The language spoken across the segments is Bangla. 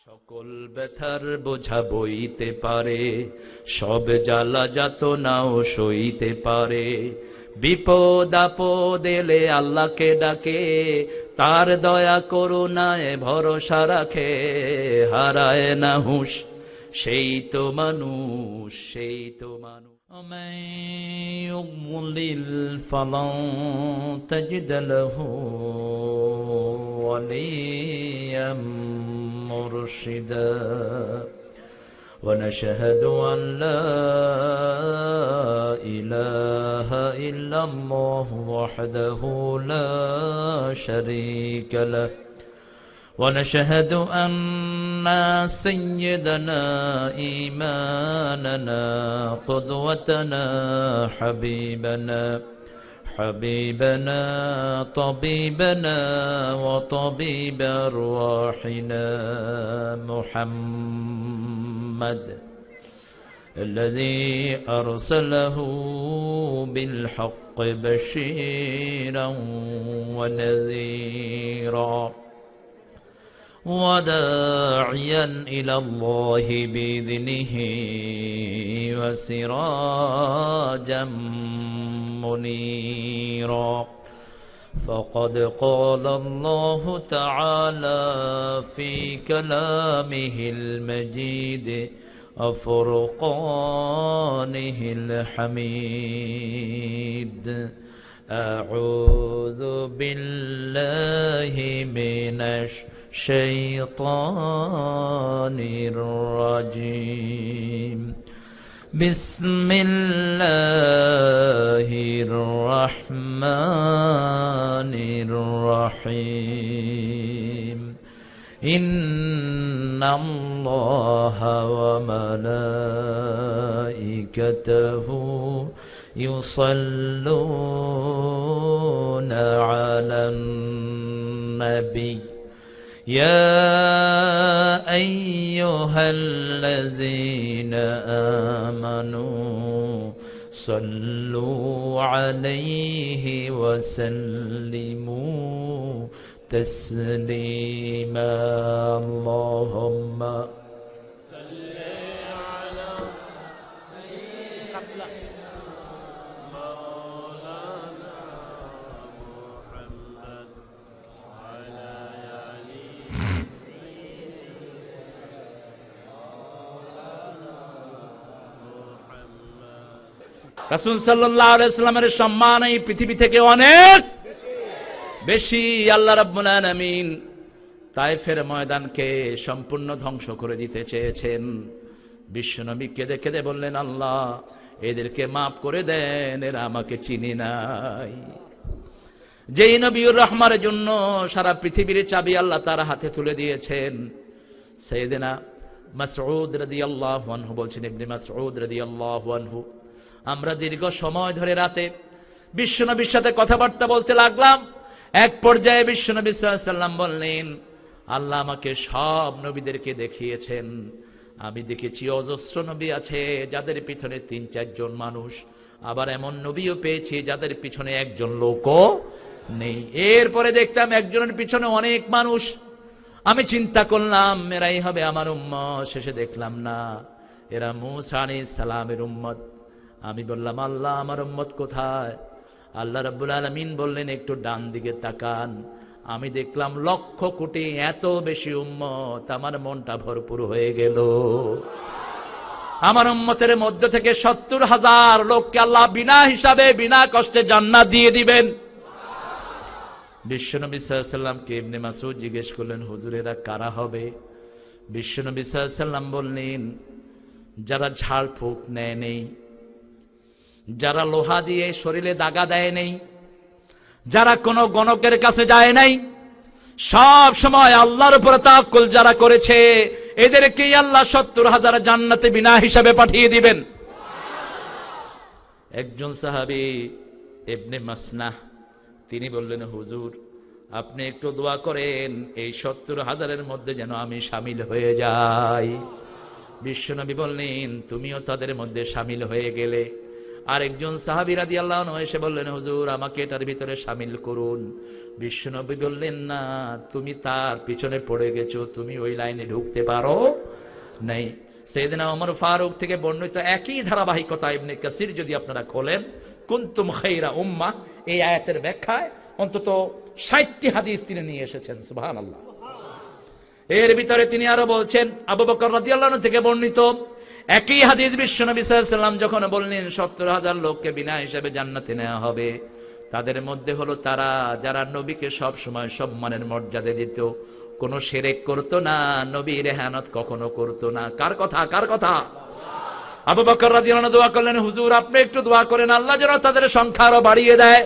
সকল ব্যথার বোঝা বইতে পারে, সব জ্বালা যাতনাও সইতে পারে। বিপদ আপদ এলে আল্লাহকে ডাকে, তার দয়া করুণায় ভরসা রাখে। হারায় না হুঁশ সেই তো মানুষ, সেই তো মানুষ। ومن يضلل فلن تجد له وليا مرشدا ونشهد أن لا إله إلا الله وحده لا شريك له ونشهد أن سيدنا إيماننا قدوتنا حبيبنا طبيبنا وطبيب أرواحنا محمد الذي أرسله بالحق بشيرا ونذيرا وداعيا إلى الله بإذنه وسراجا منيرا فقد قال الله تعالى في كلامه المجيد وفرقانه الحميد أعوذ بالله من الشيطان الرجيم بسم الله الرحمن الرحيم إن الله وملائكته يصلون على النبي يا أيها الذين آمنوا صلوا عليه وسلموا تسليما اللهم রাসূল সাল্লাল্লাহু আলাইহি ওয়াসাল্লামের সম্মান এই পৃথিবী থেকে অনেক বেশি। আল্লাহ রাব্বুল আলামিন তায়েফের ময়দানকে সম্পূর্ণ ধ্বংস করে দিতে চেয়েছেন। বিশ্বনবী কেঁদে কেঁদে বললেন, আল্লাহ এদেরকে মাফ করে দেন, এরা আমাকে চিনি নাই। যেই নবীর রহমানের জন্য সারা পৃথিবীর চাবি আল্লাহ তার হাতে তুলে দিয়েছেন। সাইয়েদনা মাসউদ রাদিয়াল্লাহু আনহু বলছেন, ইবনে মাসউদ রাদিয়াল্লাহু আনহু, আমরা দীর্ঘ সময় ধরে রাতে বিশ্বনবীর সাথে কথাবার্তা বলতে লাগলাম। এক পর্যায়ে বিশ্বনবী সাল্লাল্লাহু আলাইহি ওয়াসাল্লাম বললেন, আল্লাহ আমাকে সব নবীদেরকে দেখিয়েছেন, আমি দেখেছি অজস্র নবী আছে যাদের পিছনে ৩-৪ জন মানুষ, আবার এমন নবীও পেয়েছি যাদের পিছনে একজন লোকও নেই। এরপরে দেখতাম একজনের পিছনে অনেক মানুষ। আমি চিন্তা করলাম এরাই হবে আমার উম্মত। শেষে দেখলাম না, এরা মূসা আলাইহিস সালামের উম্মত। আমি বললাম, আল্লাহ আমার উম্মত কোথায়? আল্লাহ রাব্বুল আলামিন বললেন, একটু ডান দিকে তাকান। আমি দেখলাম লক্ষ কোটি, এত বেশি উম্মত। আমার মনটা ভরপুর হয়ে গেল। আমার উম্মতের মধ্য থেকে ৭০,০০০ লোককে আল্লাহ বিনা হিসাবে বিনা কষ্টে জান্নাত দিয়ে দিবেন। বিশ্বনবী সাল্লাল্লাহু আলাইহি ওয়াসাল্লামকে ইবনে মাসউদ জিজ্ঞেস করলেন, হুজুর এরা কারা হবে? বিশ্বনবী সাল্লাল্লাহু আলাইহি ওয়াসাল্লাম বললেন, যারা ঝাড়ফুঁক নেয় নেই, যারা লোহা দিয়ে শরীরে দাগা দেয় নেই, যারা কোনো গণকের কাছে যায় নাই, সব সময় আল্লাহর উপর তাওয়াক্কুল যারা করেছে, এদেরকেই আল্লাহ ৭০,০০০ জান্নাতে বিনা হিসাবে পাঠিয়ে দিবেন। একজন সাহাবী ইবনে মাসনাহ তিনি বললেন, হুজুর আপনি একটু দোয়া করেন এই ৭০,০০০-এর মধ্যে যেন আমি শামিল হয়ে যাই। বিশ্বনবী বললেন, তুমিও তাদের মধ্যে শামিল হয়ে গেলে। আরেকজন সাহাবী রাদিয়াল্লাহু আনহু এসে বললেন, হুজুর আমাকে এটার ভিতরে শামিল করুন। বিশ্বনবী বললেন, না, তুমি তার পিছনে পড়ে গেছো, তুমি ওই লাইনে ঢুকতে পারো নাই। সাইয়েদনা ওমর ফারুক থেকে বর্ণিত একই ধারাবাহিকতা ইবনে কাসির যদি আপনারা খোলেন, কুনতুম খায়রা উম্মাহ, এই আয়াতের ব্যাখ্যায় অন্তত 60টি হাদিস তিনি নিয়ে এসেছেন। সুবহানাল্লাহ। এর ভিতরে তিনি আরো বলছেন, আবু বকর রাদিয়াল্লাহু আনহু থেকে বর্ণিত একই হাদিস, বিশ্বনবী সাল্লাল্লাহু আলাইহি ওয়াসাল্লাম যখন বললেন 70,000 লোককে বিনা হিসাবে জান্নাতে নেওয়া হবে, তাদের মধ্যে হলো তারা যারা নবীকে সব সময় সম্মানের মর্যাদা দিত, কোনো শিরক করতো না, নবীর ইহানত কখনো করতো না। কার কথা? কার কথা? আবু বকর রাদিয়াল্লাহু আনহু দোয়া করলেন, হুজুর আপনি একটু দোয়া করেন আল্লাহ যেন তাদের সংখ্যা আরো বাড়িয়ে দেয়।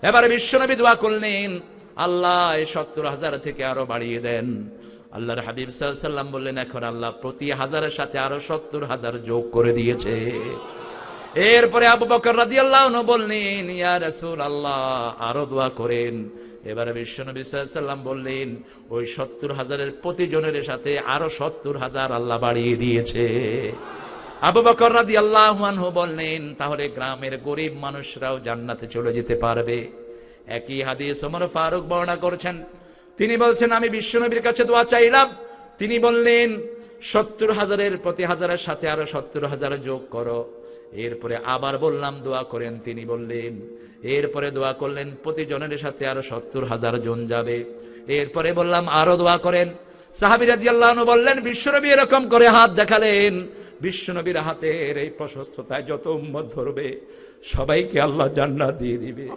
এবারে বিশ্বনবী দোয়া করলেন, আল্লাহ এই 70,000 থেকে আরো বাড়িয়ে দেন। আল্লাহর হাবিব সাল্লাল্লাহু আলাইহি ওয়াসাল্লাম বললেন, এখন আল্লাহ প্রতি 1000-এর সাথে আরো 70,000 যোগ করে দিয়েছে। এরপরে আবু বকর রাদিয়াল্লাহু আনহু বললেন, ইয়া রাসূলুল্লাহ আরো দোয়া করেন। এবারে বিশ্বনবী সাল্লাল্লাহু আলাইহি ওয়াসাল্লাম বললেন, ওই 70,000-এর প্রতিজনের সাথে আরো 70,000 আল্লাহ বাড়িয়ে দিয়েছে। আবু বকর রাদিয়াল্লাহু আনহু বললেন, তাহলে গ্রামের গরিব মানুষরাও জান্নাতে চলে যেতে পারবে। একই হাদিস ওমর ফারুক বর্ণনা করেছেন, তিনি বলছেন, আমি বিশ্বনবীর কাছে দোয়া চাইলাম, তিনি বললেন 70,000-এর প্রতি 1000-এর সাথে আরো 70,000 যোগ করো। এরপরে আবার বললাম দোয়া করেন, তিনি বললেন, এরপরে দোয়া করলেন প্রতিজনের সাথে আরো 70,000 জন যাবে। এরপরে বললাম আরো দোয়া করেন। সাহাবী রাদিয়াল্লাহু আনহু বললেন, বিশ্বনবী এরকম করে হাত দেখালেন, বিশ্বনবীর হাতের এই প্রশস্ততায় যত উম্মত ধরবে সবাইকে আল্লাহ জান্নাত দিয়ে দিবে।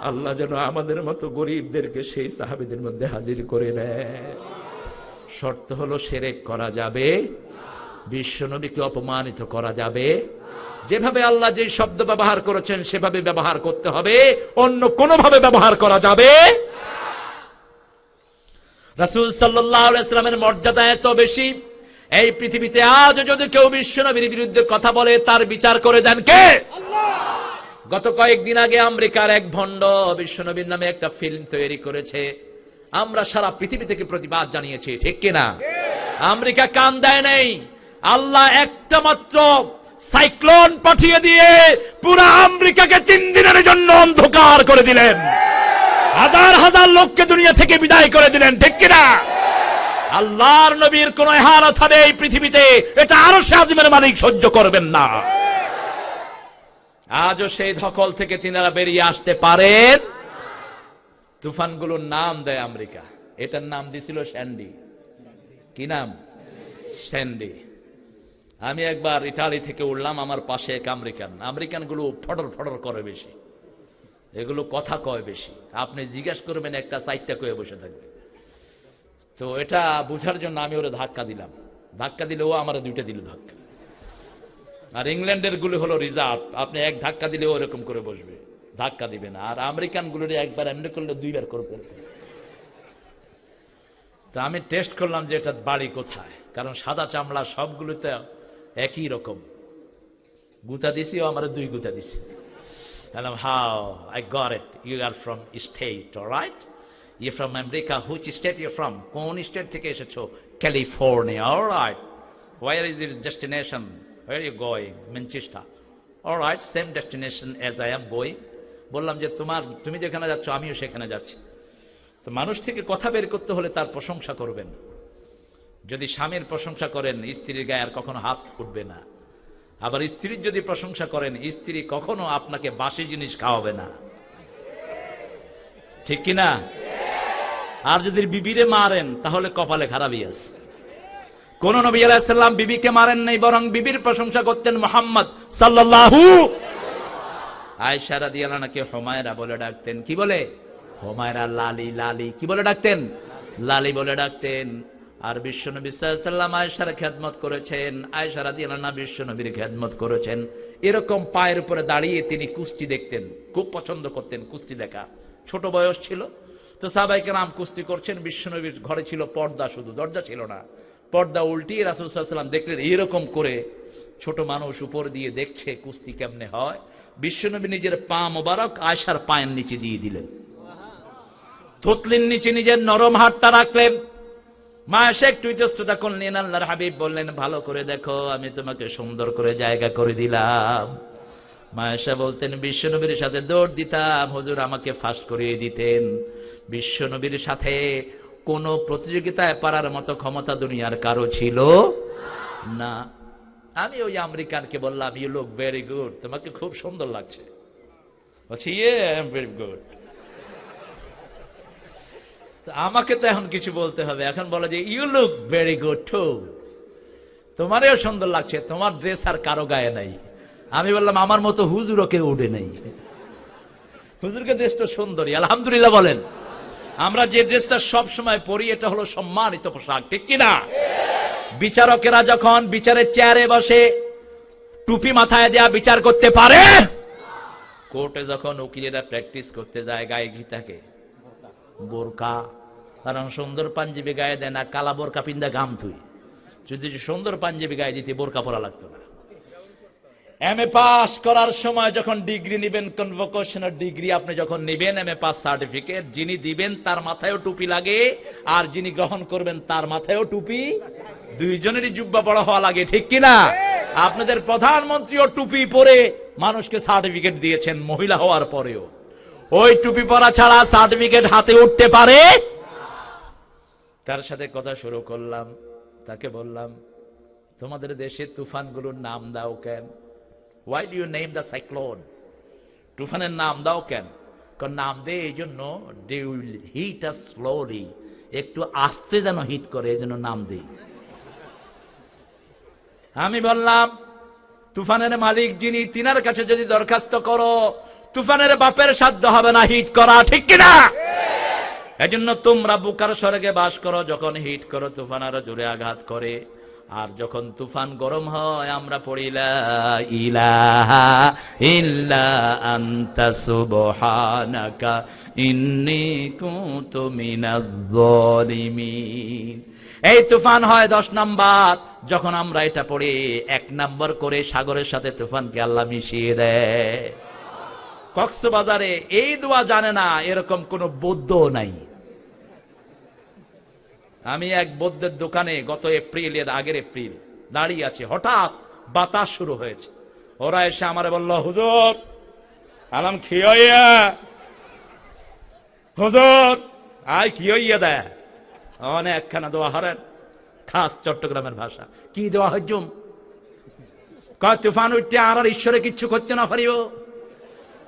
আল্লাহ যেন আমাদের মতো গরিবদেরকে সেই সাহাবীদের মধ্যে হাজির করে নেয়। শর্ত হলো শিরক করা যাবে, বিশ্বনবীকে অপমানিত করা যাবে। যেভাবে আল্লাহ যে শব্দ ব্যবহার করেছেন সেভাবে ব্যবহার করতে হবে, অন্য কোন ভাবে ব্যবহার করা যাবে। রাসূল সাল্লাল্লাহু আলাইহি ওয়াসাল্লামের মর্যাদা এত বেশি, এই পৃথিবীতে আজ যদি কেউ বিশ্বনবীর বিরুদ্ধে কথা বলে তার বিচার করে দেন কে? আল্লাহ। গত কয়েকদিন আগে আমেরিকার এক ভণ্ড বিশ্বনবীর নামে একটা ফিল্ম তৈরি করেছে। আমরা সারা পৃথিবী থেকে প্রতিবাদ জানিয়েছি, ঠিক কিনা? আমেরিকা কান দেয় নাই। আল্লাহ একটা মাত্র সাইক্লোন পাঠিয়ে দিয়ে পুরা আমেরিকাকে 3 দিনের জন্য অন্ধকার করে দিলেন, হাজার হাজার লোককে দুনিয়া থেকে বিদায় করে দিলেন, ঠিক কিনা? আল্লাহর নবীর কোন ইহানত হবে এই পৃথিবীতে, এটা আরশে আযমের মালিক সহ্য করবেন না। আজও সেই ধকল থেকে তিনারা বেরিয়ে আসতে পারেন। তুফানগুলোর নাম দেয় আমেরিকা, এটার নাম দিছিল স্যান্ডি। কি নাম? স্যান্ডি। আমি একবার ইটালি থেকে উঠলাম, আমার পাশে এক আমেরিকান গুলো ফটর ফটর করে বেশি, এগুলো কথা কয় বেশি। আপনি জিজ্ঞেস করবেন একটা 4টা কয়ে বসে থাকবে। তো এটা বুঝার জন্য আমি ওরে ধাক্কা দিলাম, ধাক্কা দিলে ও আমার 2টা দিল ধাক্কা। আর ইংল্যান্ডের গুলো হলো রিজার্ভ, আপনি এক ধাক্কা দিলে ওরকম করে বসবে, ধাক্কা দিবে না। আর আমেরিকান গুলোর একবার এমনি করলে 2বার করবে। তা আমি টেস্ট করলাম যে এটা বাড়ি কোথায়, কারণ সাদা চামড়া সবগুলোতে একই রকম। গুতা দিছি, ও আমার 2 গুতা দিছে। How I got it. You are from state, all right? You're from America. Which state you're from? কোন স্টেট থেকে এসেছো? California, all right. Where is your destination? Where are you going? Manchester. All right, same destination as I am going. বললাম যে তুমি যেখানে যাচ্ছ আমিও সেখানে যাচ্ছি। তো মানুষ থেকে কথা বের করতে হলে তার প্রশংসা করবেন। যদি স্বামীর প্রশংসা করেন, স্ত্রীর গায়ে আর কখনো হাত উঠবে না। আবার স্ত্রীর যদি প্রশংসা করেন, স্ত্রী কখনো আপনাকে বাসি জিনিস খাওয়াবে না, ঠিক কিনা? আর যদি বিবিরে মারেন তাহলে কপালে খারাপই আছে। কোন নবী আলাইহিস সালাম বিবিকে মারেন নাই, বরং বিবির প্রশংসা করতেন মুহাম্মদ সাল্লাল্লাহু। আয়েশা রাদিয়াল্লাহু আনহাকে হুমায়রা বলে ডাকতেন। কি বলে? হুমায়রা, লালি। লালি কি বলে ডাকতেন? লালি বলে ডাকতেন। আর বিশ্বনবী সাল্লাল্লাহু আলাইহি ওয়াসাল্লাম আয়েশার খেদমত করেছেন, আয়েশা রাদিয়াল্লাহু আনহা বিশ্বনবীর খেদমত করেছেন। এরকম পায়ের উপরে দাঁড়িয়ে তিনি কুস্তি দেখতেন, খুব পছন্দ করতেন কুস্তি দেখা। ছোট বয়স ছিল তো সাহাবায়ে কেরাম কুস্তি করছেন। বিশ্বনবীর ঘরে ছিল পর্দা, শুধু দরজা ছিল না, পর্দা উল্টিয়ে রাসূল সাল্লাল্লাহু আলাইহি ওয়াসাল্লাম দেখলেন এরকম করে ছোট মানুষ উপর দিয়ে দেখছে কুস্তি কেমনে হয়। বিশ্বনবী নিজের পা মোবারক আয়েশার পায়ের নিচে দিয়ে দিলেন, থুতলির নিচে নিজের নরম হাতটা রাখলেন। মা এসে একটু ইতস্ততা করলেন। আল্লাহর হাবিব বললেন, ভালো করে দেখো, আমি তোমাকে সুন্দর করে জায়গা করে দিলাম। মা আয়েশা বলতেন বিশ্বনবীর সাথে দৌড় দিতাম, হুজুর আমাকে ফার্স্ট করিয়ে দিতেন। বিশ্বনবীর সাথে কোন প্রতিযোগিতায় পারার মতো ক্ষমতা দুনিয়ার কারো ছিল না। আমি ওই আমেরিকানকে বললাম, ইউ লুক ভেরি গুড, তোমাকে খুব সুন্দর লাগছে। বলছি ইয়ে আই এম ভেরি গুড। আমাকে তো এখন কিছু বলতে হবে, এখন বলে যে you look very good too, তোমারও সুন্দর লাগছে, তোমার ড্রেস আর কারো গায়ে নাই। আমি বললাম আমার মতো হুজুরও কেউ উঠে নেই, হুজুরকে ড্রেসটা সুন্দরী, আলহামদুলিল্লাহ বলেন। আমরা যে ড্রেসটা সব সময় পরি এটা হলো সম্মানিত পোশাক, ঠিক কিনা? বিচারকেরা যখন বিচারের চেয়ারে বসে টুপি মাথায় দেয়া বিচার করতে পারে, কোর্টে যখন উকিলেরা প্র্যাকটিস করতে যায় গায়ে ঘি থাকে, বোরকা, কারণ সুন্দর পাঞ্জাবি গায়ে দেয় না, কালা বোরকা পিন্দা গাম তুই, যদি সুন্দর পাঞ্জাবি গায়ে দিতে বোরকা পরা লাগতো না। এমএ পাস করার সময় যখন ডিগ্রি নিবেন, কনভোকেশনাল ডিগ্রি আপনি যখন নিবেন, এমএ পাস সার্টিফিকেট, যিনি দিবেন তার মাথায়ও টুপি লাগে, আর যিনি গ্রহণ করবেন তার মাথায়ও টুপি, দুইজনেরই জুব্বা পড়া হওয়া লাগে, ঠিক কিনা? আপনাদের প্রধানমন্ত্রীও টুপি পরে মানুষকে সার্টিফিকেট দিয়েছেন মহিলা হওয়ার পরেও। ওই টুপি পরা ছাড়া সার্টিফিকেট হাতে উঠতে পারে? তার সাথে কথা শুরু করলাম, তাকে বললাম তোমাদের দেশে তুফানগুলোর নাম দাও কেন? Why do you name the cyclone? তুফানের নাম দাও কেন? কারণ নাম দেয় এই জন্য, they will hit us slowly, একটু আস্তে যেন হিট করে এই জন্য নাম দেই। আমি বললাম তুফানের মালিক যিনি, তিনার কাছে যদি দরখাস্ত করো, তুফানের বাপের সাধ্য হবে না হিট করা, ঠিক কিনা? এই জন্য তোমরা বুকার স্বর্গে বাস করো, যখন হিট করো তুফান আরো জোরে আঘাত করে, আর যখন তুফান গরম হয় আমরা পড়ি লা ইলাহা ইল্লা আনতা সুবহানাকা ইন্নী কুনতু মিনাজ জালিমিন। এই তুফান হয় 10 নাম্বার, যখন আমরা এটা পড়ি 1 নাম্বার করে সাগরের সাথে তুফানকে আল্লাহ মিশিয়ে দেয়। কক্সবাজারে এই দোয়া জানে না এরকম কোন বৌদ্ধ নাই। আমি এক বৌদ্ধের দোকানে গত এপ্রিলের আগের এপ্রিল দাঁড়িয়ে আছে, হঠাৎ বাতাস শুরু হয়েছে। ওরা এসে আমারে বলল, হুজুর আলাম কি হইয়া, হুজুর আই কি হইয়া দেয় অনেকখানা দোয়া হরেন, খাস চট্টগ্রামের ভাষা। কি দোয়া হজুম? কয় তুফান উঠতে আর ঈশ্বরে কিচ্ছু করতে না পারিব।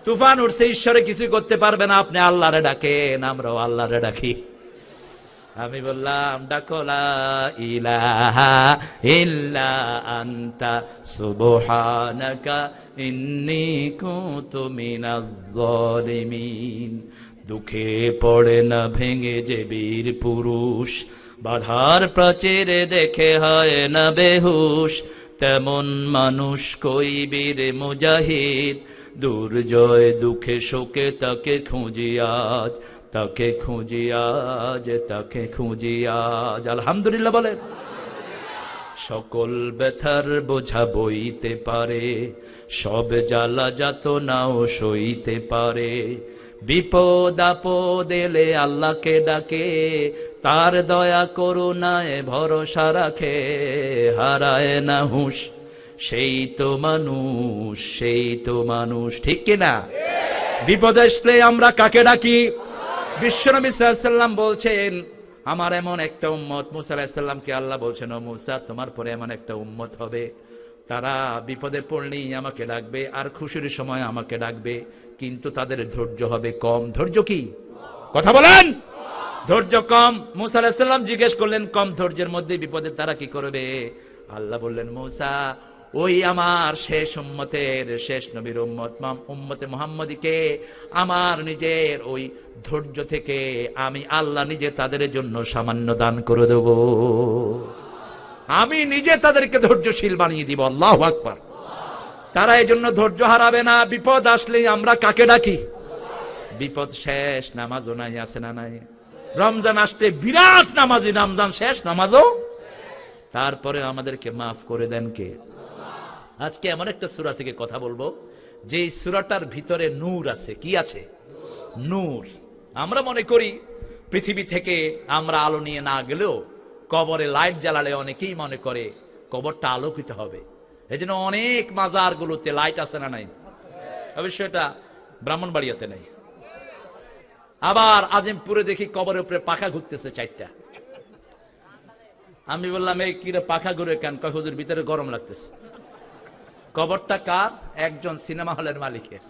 তুফান উঠছে, ঈশ্বরে কিছু করতে পারবে না, আপনি আল্লাহরে ডাকেন, আমরাও আল্লাহরে ডাকি। আমি বললাম ডাকো লা ইলাহা ইল্লা আনতা সুবহানাকা ইন্নী কুনতু মিনাজ জালিমিন। দুঃখে পড়ে না ভেঙে যে বীর পুরুষ, বাধার প্রাচীরে দেখে হয় না বেহুশ, তেমন মানুষ কই বীর মুজাহিদ, দুর্জয় দুঃখে শোকে তাকে খুঁজি আজ, তাকে খুঁজি আজ, তাকে খুঁজি আজ। আলহামদুলিল্লাহ বলেন। সকল ব্যথার বোঝা বইতে পারে, সব জ্বালা যাতনাও সইতে পারে, বিপদ আপদ এলে আল্লাহকে ডাকে, তার দয়া করুণায় ভরসা রাখে, হারায় না হুঁশ সেই তো মানুষ, সেই তো মানুষ, ঠিক কিনা? বিপদ আসলে আমরা কাকে ডাকি? বিশ্বনবী সাল্লাল্লাহু আলাইহি ওয়াসাল্লাম বলছেন আমার এমন একটা উম্মত, মুসা আলাইহিস সালামকে আল্লাহ বলছেন, ও মুসা তোমার পরে এমন একটা উম্মত হবে, তারা বিপদে পড়লেই আমাকে ডাকবে আর খুশির সময় আমাকে ডাকবে, কিন্তু তাদের ধৈর্য হবে কম। ধৈর্য কি? কথা বলেন। ধৈর্য কম। মুসা আলাইহিস সালাম জিজ্ঞেস করলেন কম ধৈর্যের মধ্যে বিপদে তারা কি করবে? আল্লাহ বললেন মুসা ওই আমার শেষ উম্মতের, শেষ নবীর উম্মত উম্মতে মুহাম্মদীকে আমার নিজের ওই ধৈর্য থেকে আমি আল্লাহ নিজে তাদের জন্য সামান্য দান করে দেব, আমি নিজে তাদেরকে ধৈর্যশীল বানিয়ে দিব। আল্লাহু আকবার। তারা এই জন্য ধৈর্য হারাবে না। বিপদ আসলে আমরা কাকে ডাকি? বিপদ শেষ নামাজও নাই, আছে না নাই? রমজান আসতে বিরাট নামাজি, রমজান শেষ নামাজও, তারপরে আমাদেরকে মাফ করে দেন কে? আজকে এমন একটা সূরা থেকে কথা বলবো যে সূরাটার ভিতরে নূর আছে। কি আছে? নূর। আমরা মনে করি পৃথিবী থেকে আমরা আলো নিয়ে না গেলেও কবরে লাইট জ্বালালে অনেকেই মনে করে কবরটা আলোকিত হবে। এই জন্য অনেক মাজারগুলোতে লাইট আছে না নাই? অবশ্য এটা ব্রাহ্মণবাড়িয়াতে নেই। আবার আজিমপুরে দেখি কবরের উপরে পাখা ঘুরতেছে 4টা। আমি বললাম এই কিরে পাখা ঘুরে কেন? কয় হুজুর ভিতরে গরম লাগতেছে। কবরটা কার? একজন সিনেমা হলের মালিকের।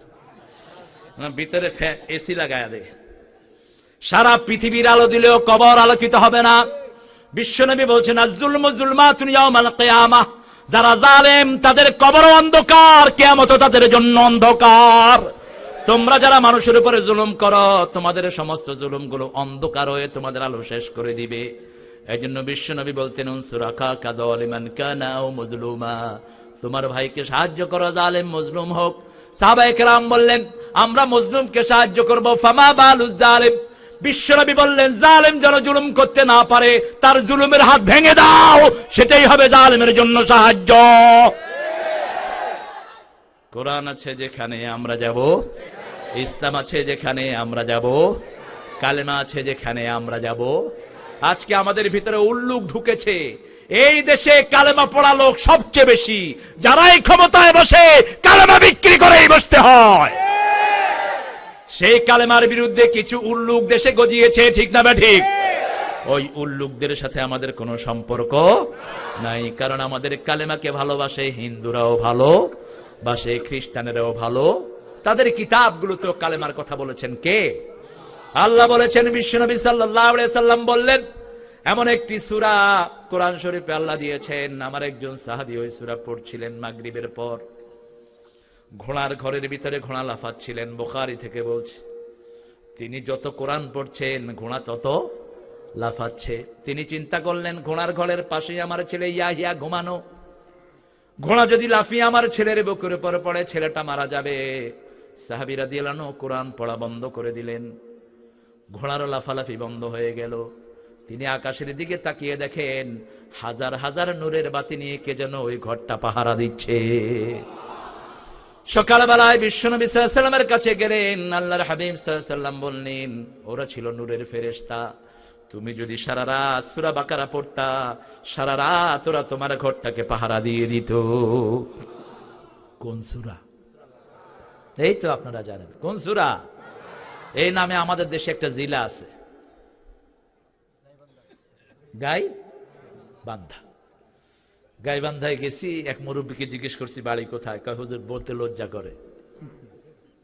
ভিতরে এসি লাগায়া দে। সারা পৃথিবীর আলো দিলেও কবর আলোকিত হবে না। বিশ্বনবী বলছেন আয-যুলমু যুলমাতুন ইয়াওমাল কিয়ামাহ, যারা জালেম তাদের কবর অন্ধকার, কিয়ামত তাদের জন্য অন্ধকার। তোমরা যারা মানুষের উপরে জুলুম করো, তোমাদের সমস্ত জুলুমগুলো অন্ধকার হয়ে তোমাদের আলো শেষ করে দিবে। এই জন্য বিশ্বনবী বলতেন উনসুরাকা কাযালিমান কানা আও মাজলুমা, তোমার ভাইকে সাহায্য করো, জালেম মজলুম হোক। সাহাবায়ে কেরাম বললেন আমরা মজলুমকে সাহায্য করব। ফামা বালুজ জালিম, বিশ্বনবী বললেন জালেম যেন জুলুম করতে না পারে, তার জুলুমের হাত ভেঙে দাও, সেটাই হবে জালেমের জন্য সাহায্য। কোরআন আছে যেখানে আমরা যাব, ইসলাম আছে যেখানে আমরা যাব, কালেমা আছে যেখানে আমরা যাব। আজকে আমাদের ভিতরে উল্লুক ঢুকেছে। এই দেশে কালেমা পড়া লোক সবচেয়ে বেশি, যারাই ক্ষমতায় বসে কালেমা বিক্রি করেই বসতে হয়। সেই কালেমার বিরুদ্ধে কিছু উল্লুক দেশে গজিয়েছে, ঠিক না ঠিক? ওই উল্লুকদের সাথে আমাদের কোনো সম্পর্ক নাই, কারণ আমাদের কালেমাকে ভালোবাসে হিন্দুরাও ভালোবাসে, খ্রিস্টানেরাও ভালো। তাদের কিতাবগুলো তো কালেমার কথা বলেছেন কে? আল্লাহ বলেছেন। বিশ্বনবী সাল্লাল্লাহু আলাইহি সাল্লাম বললেন এমন একটি সূরা কোরআন শরীফে আল্লাহ দিয়েছেন। আমার একজন সাহাবী ওই সূরা পড়ছিলেন মাগরিবের পর, ঘোড়ার ঘরের ভিতরে ঘোড়া লাফাচ্ছিলেন। বুখারী থেকে বলছে, তিনি যত কোরআন পড়ছেন ঘোড়া তত লাফাচ্ছে। তিনি চিন্তা করলেন ঘোড়ার ঘরের পাশেই আমার ছেলে ইয়াহিয়া ঘুমানো, ঘোড়া যদি লাফিয়ে আমার ছেলের বুকের উপর পড়ে ছেলেটা মারা যাবে। সাহাবী রাদিয়াল্লাহু আনহু কোরআন পড়া বন্ধ করে দিলেন, ঘোড়ার লাফালাফি বন্ধ হয়ে গেল। তিনি আকাশের দিকে তাকিয়ে দেখেন হাজার হাজার নূরের বাতি নিয়ে কে যেন ওই ঘরটা পাহারা দিচ্ছে। সকালবেলায় বিশ্বনবী সাল্লাল্লাহু আলাইহি ওয়াসাল্লামের কাছে গেলেন। আল্লাহর হাবিব সাল্লাল্লাহু আলাইহি ওয়াসাল্লাম বললেন ওরা ছিল নূরের ফেরেশতা, তুমি যদি সারা রাত সূরা বাকারা পড়তা, সারা রাত ওরা তোমার ঘরটাকে পাহারা দিয়ে দিত। কোন সূরা? এই তো আপনারা জানেন কোন সূরা। এই নামে আমাদের দেশে একটা জেলা আছে, গাইবান্ধা। গাইবান্ধায় গেছি, এক মুরব্বীকে জিজ্ঞেস করছি বাড়ি কোথায়, কয় হুজুর বলতে লজ্জা করে।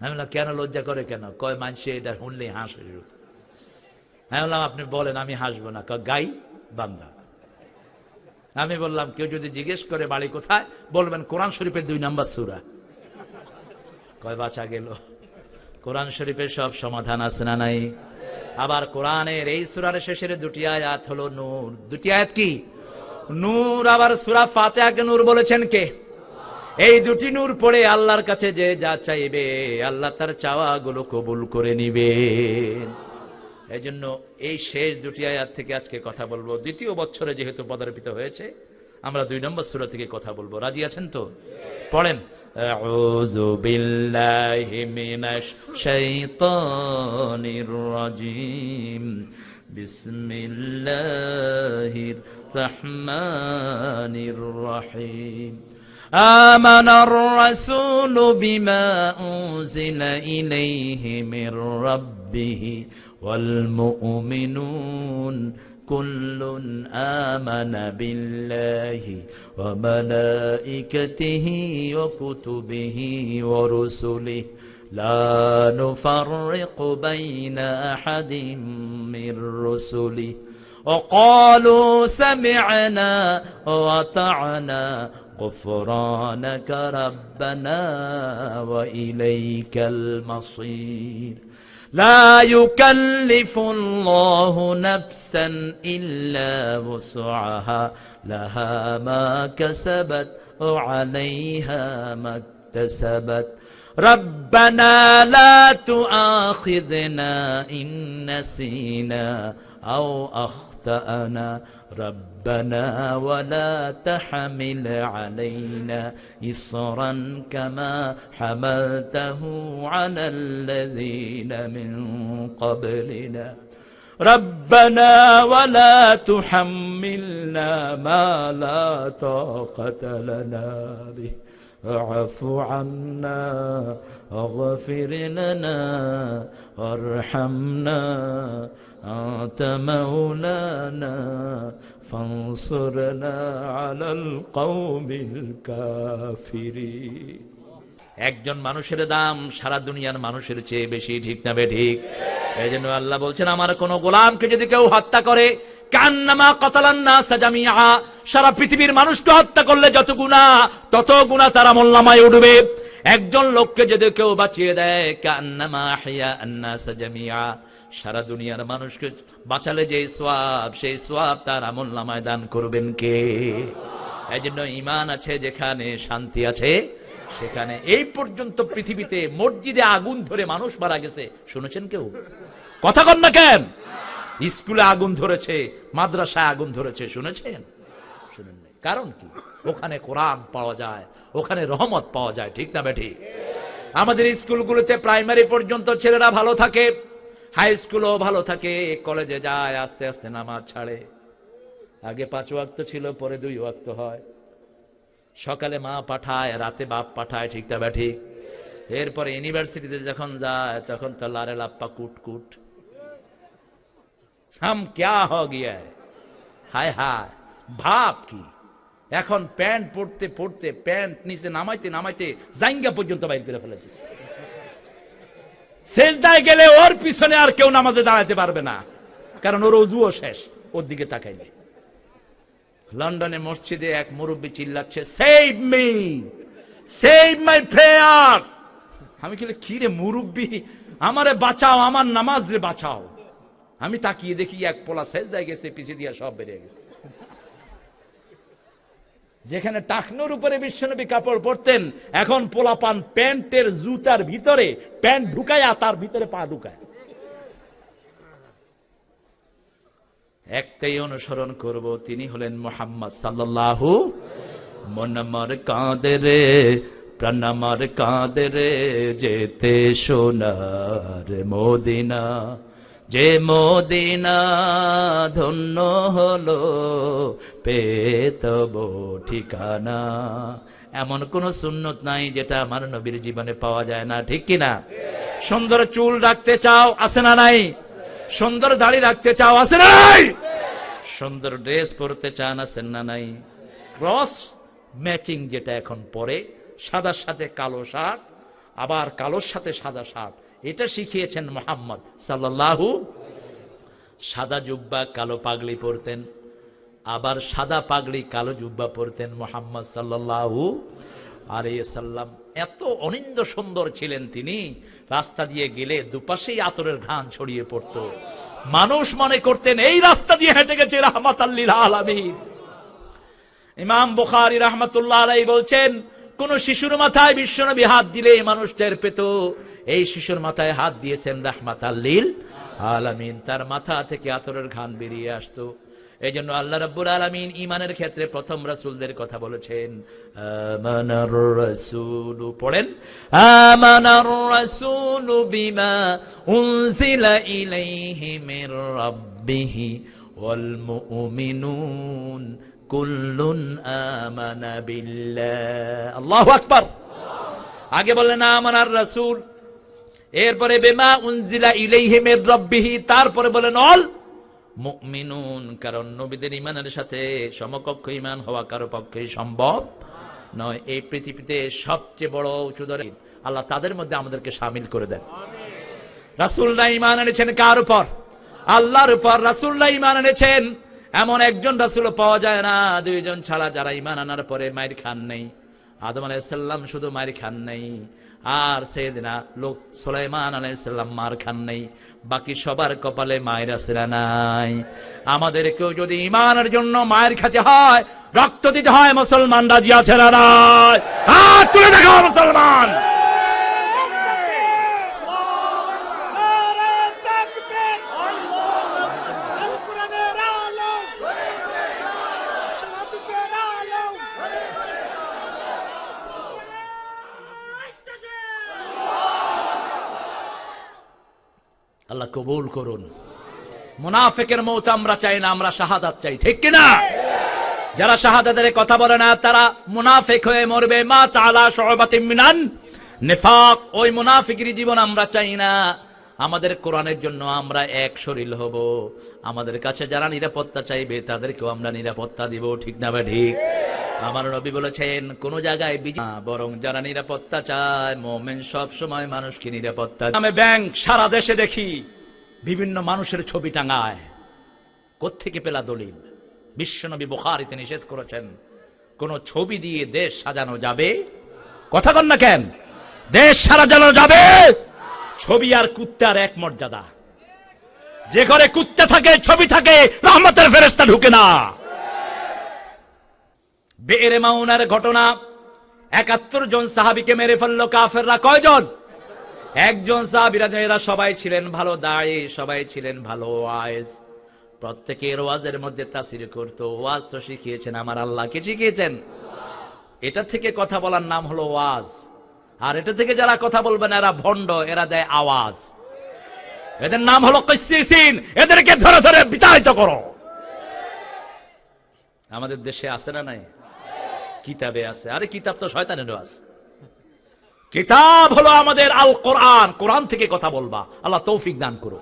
আমি বললাম কেন লজ্জা করে কেন? কয় মানুষে এটা শুনলেই হাসে। আমি বললাম আপনি বলেন, আমি হাসবো না। কয় গাইবান্ধা। আমি বললাম কেউ যদি জিজ্ঞেস করে বাড়ি কোথায়, বলবেন কোরআন শরীফের 2 নম্বর সূরা। কয় বাঁচা গেল। কোরআন শরীফের সব সমাধান আছে না নাই? আবার কোরআনের এই সূরার শেষের 2টি আয়াত হলো নূর। 2টি আয়াত কি? নূর। আবার সূরা ফাতিহাকে নূর বলেছেন কে? এই 2টি নূর পড়ে আল্লাহর কাছে যে যা চাইবে আল্লাহ তার চাওয়াগুলো কবুল করে নিবেন। এজন্য এই শেষ 2টি আয়াত থেকে আজকে কথা বলবো। 2য় বছরে যেহেতু পদার্পিত হয়েছে, আমরা 2 নম্বর সূরা থেকে কথা বলবো। রাজি আছেন তো? পড়েন। আউযু বিল্লাহি মিনাশ শাইতানির রাজিম, বিসমিল্লাহির রহমানির রহিম। আমানার রাসূলু বিমা উনজিলা ইলাইহি মির রাব্বিহি ওয়াল মুমিনুন কুল্লুন আমানা বিল্লাহি ওয়া মালাইকাতিহি ওয়া কুতুবিহি ওয়া রুসুলিহি লা নুফাররিকু বাইনা আহাদিম মির রুসুলিহি ওয়া ক্বালু সামি'না ওয়া আতা'না গুফরানাকা রাব্বানা ওয়া ইলাইকাল মাসীর। لا يكلف الله نفسا إلا وسعها لها ما كسبت وعليها ما اكتسبت ربنا لا تؤاخذنا إن نسينا أو أخطأنا ربنا ولا تحمل علينا إصرا كما حملته على الذين من قبلنا ربنا ولا تحملنا ما لا طاقة لنا به আফু আন্না আগফির লানা আরহামনা আনতা মাওলানা ফানসুরনা আলাল কওমিল কাফিরিন। একজন মানুষের দাম সারা দুনিয়ার মানুষের চেয়ে বেশি, ঠিক না বেঠিক? এই জন্য আল্লাহ বলছেন, আমার কোন গোলামকে যদি কেউ হত্যা করে, কান্নামা কাতালান নাস জামিআ, সারা পৃথিবীর মানুষকে হত্যা করলে যত গুনাহ, তত গুনাহ তার আমলনামায় উঠবে। একজন লোককে যদি কেউ বাঁচিয়ে দেয়, কান্নামা আহইয়া আন-নাস জামিআ, সারা দুনিয়ার মানুষকে বাঁচালে যে সওয়াব, সেই সওয়াব তার আমলনামায় দান করবেন কে? এই জন্য ঈমান আছে যেখানে, শান্তি আছে সেখানে। এই পর্যন্ত পৃথিবীতে মসজিদে আগুন ধরে মানুষ মারা গেছে, শুনেছেন কেউ? কথা কন না কেন? স্কুলে আগুন ধরেছে, মাদ্রাসায় আগুন ধরেছে, শুনেছেন? শুনেন নাই। কারণ কি? ওখানে কোরআন পাওয়া যায়, ওখানে রহমত পাওয়া যায়, ঠিক না বেঠি? আমাদের স্কুলগুলোতে প্রাইমারি পর্যন্ত ছেলেরা ভালো থাকে, হাই স্কুলও ভালো থাকে, কলেজে যায় আস্তে আস্তে নামাজ ছাড়ে। আগে 5 ওয়াক্ত ছিল, পরে 2 ওয়াক্ত হয়। সকালে মা পাঠায়, রাতে বাপ পাঠায়, ঠিক না বেঠি? এরপরে ইউনিভার্সিটিতে যখন যায় তখন তো লারে লাপ্পা কুট। হাম ক্যা হো গিয়া, হায় হায়, ভাব কি! এখন প্যান্ট পড়তে পড়তে, প্যান্ট নিচে নামাইতে নামাইতে জাইঙ্গা পর্যন্ত বাইর করে ফেলেছে। সেজদায় গেলে ওর পিছনে আর কেউ নামাজে দাঁড়াতে পারবে না, কারণ ওর ওযুও শেষ ওর দিকে তাকাইলে। লন্ডনে মসজিদে এক মুরব্বী চিল্লাচ্ছে, save me, save my prayer. আমি কি রে মুরব্বী, আমারে বাঁচাও, আমার নামাজ রে বাঁচাও। আমি তাকিয়ে দেখি এক পোলা সেজদায় গেছে, পিছিয়ে দিয়া সব বেরিয়ে গেছে। যেখানে টাকনোর উপরে বিশ্বনবী কাপড় পরতেন, এখন পোলা পান প্যান্টের জুতার ভিতরে প্যান্ট ঢুকায়, তার ভিতরে পা ঢুকায়। একটাই অনুসরণ করব, তিনি হলেন মুহাম্মদ সাল্লাল্লাহু। মন আমার কাঁদে রে, প্রাণ আমার কাঁদে রে, যেতে সোনার মদিনা, যে মদিনা ধন্য হলো পেতব ঠিকানা। এমন কোন সুন্নত নাই যেটা আমার নবীর জীবনে পাওয়া যায় না, ঠিক কিনা? সুন্দর চুল রাখতে চাও, আছে না নাই? সুন্দর দাড়ি রাখতে চাও, আছে না নাই? সুন্দর ড্রেস পরতে চান, আছেন না নাই? ক্রস ম্যাচিং যেটা এখন পরে, সাদার সাথে কালো শার্ট, আবার কালোর সাথে সাদা শার্ট, এটা শিখিয়েছেন মুহাম্মদ সাল্লাল্লাহু। সাদা জুব্বা কালো পাগড়ি পরতেন, আবার সাদা পাগড়ি কালো জুব্বা পরতেন মুহাম্মদ সাল্লাল্লাহু আলাইহি সাল্লাম। এত অনিন্দ সুন্দর ছিলেন তিনি, রাস্তা দিয়ে গেলে দুপাশেই আতরের ঘ্রাণ ছড়িয়ে পড়তো। মানুষ মনে করতেন এই রাস্তা দিয়ে হেঁটে গেছে রাহমাতাল লিল আলামিন। ইমাম বুখারী রাহমাতুল্লাহ আলাইহি বলছেন, কোন শিশুর মাথায় বিশ্বনবী হাত দিলে মানুষ টের পেত এই শিশুর মাথায় হাত দিয়েছেন রাহমাতাল লিল আলামিন। তার মাথা থেকে আতরের ঘ্রাণ বেরিয়ে আসতো। এই জন্য আল্লাহ রাব্বুল আলামিন ঈমানের ক্ষেত্রে প্রথম রাসূলদের কথা বলেছেন, আমানার রাসূল, পড়েন, আমানার রাসূল বিমা উনজিলা ইলাইহি মির রাব্বিহি ওয়াল মুমিনুন কুল্লুন আমানা বিল্লাহ। আল্লাহু আকবার। আগে বললেন আমানার রাসূল, এরপরে বিমা উনজিলা ইলাইহি মির রাব্বিহি, তারপরে বলেন অল মুমিনুন, কারণ নবীদের ঈমানের সাথে সমকক্ষ ঈমান হওয়া কারো পক্ষেই সম্ভব নয়। এই পৃথিবীতে সবচেয়ে বড় উঁচু দরে আল্লাহ তাদের মধ্যে আমাদেরকে শামিল করে দেন। রাসূলরা ঈমান এনেছেন কার উপর? আল্লাহর উপর। রাসূলরা ঈমান এনেছেন, এমন একজন রাসূল পাওয়া যায় না, 2 জন ছাড়া, যারা ঈমান আনার পরে মাইর খান নেই। আদম আলাইহিস সালাম শুধু মাইর খান নেই, আর সাইয়েদনা লোক সুলাইমান আলাইহিস সালাম মার খান নেই। বাকি সবার কপালে মায়ের আছে না নাই? আমাদেরকেও যদি ঈমানের জন্য মায়ের খেতে হয়, রক্ত দিতে হয়, মুসলমান রাজি আছে না নাই? হাত তুলে দেখাও মুসলমান। আল্লাহ কবুল করুন। মুনাফিকের মওত আমরা চাই না, আমরা শাহাদাত চাই, ঠিক কিনা? যারা শাহাদাতের কথা বলে না তারা মুনাফিক হয়ে মরবে। মা তাআলা শুবাতিন মিনান নিফাক, ওই মুনাফিকের জীবন আমরা চাই না। আমাদের কোরআনের জন্য আমরা এক শরীর হব। আমাদের কাছে যারা নিরাপত্তা চাইবে তাদেরকেও আমরা নিরাপত্তা দিব, ঠিক না ঠিক? আমার নবী বলেছেন কোন জায়গায় বরং যারা নিরাপত্তা চায় মুমিন সব সময় মানুষকে নিরাপত্তা। আমি ব্যাংক সারা দেশে দেখি বিভিন্ন মানুষের ছবি টাঙায়। কোত্থেকে পেলা দলিল? বিশ্বনবী বুখারীতে নিষেধ করেছেন কোন ছবি দিয়ে দেশ সাজানো যাবে? কথা কন না কেন? দেশ সাজানো যাবে? ছবি আর কুত্তার এক মর্যাদা। যে ঘরে কুত্তা থাকে, ছবি থাকে, রহমতের ফেরেশতা ঢুকে না। বেরে মাউনার ঘটনা, ৭১ জন সাহাবীকে মেরে ফেললো কাফেররা। কয়জন? একজন সাহাবীরা। এরা সবাই ছিলেন ভালো দায়ী, সবাই ছিলেন ভালো ওয়াইজ। প্রত্যেকের ওয়াজের মধ্যে তাসির করত। ওয়াজ তো শিখিয়েছেন আমার আল্লাহ। কে শিখিয়েছেন? এটা থেকে কথা বলার নাম হলো ওয়াজ। আর এটা থেকে যারা কথা বলবেন এরা ভণ্ড, এরা দেয় আওয়াজ। এদের নাম হলো কিসসিন। এদেরকে ধরে ধরে বিতাড়িত করো। আমাদের দেশে আছে না নাই? কিতাবে আছে। আরে কিতাব তো শয়তানেরও আছে। কিতাব হলো আমাদের আল কোরআন। কোরআন থেকে কথা বলবা। আল্লাহ তৌফিক দান করো।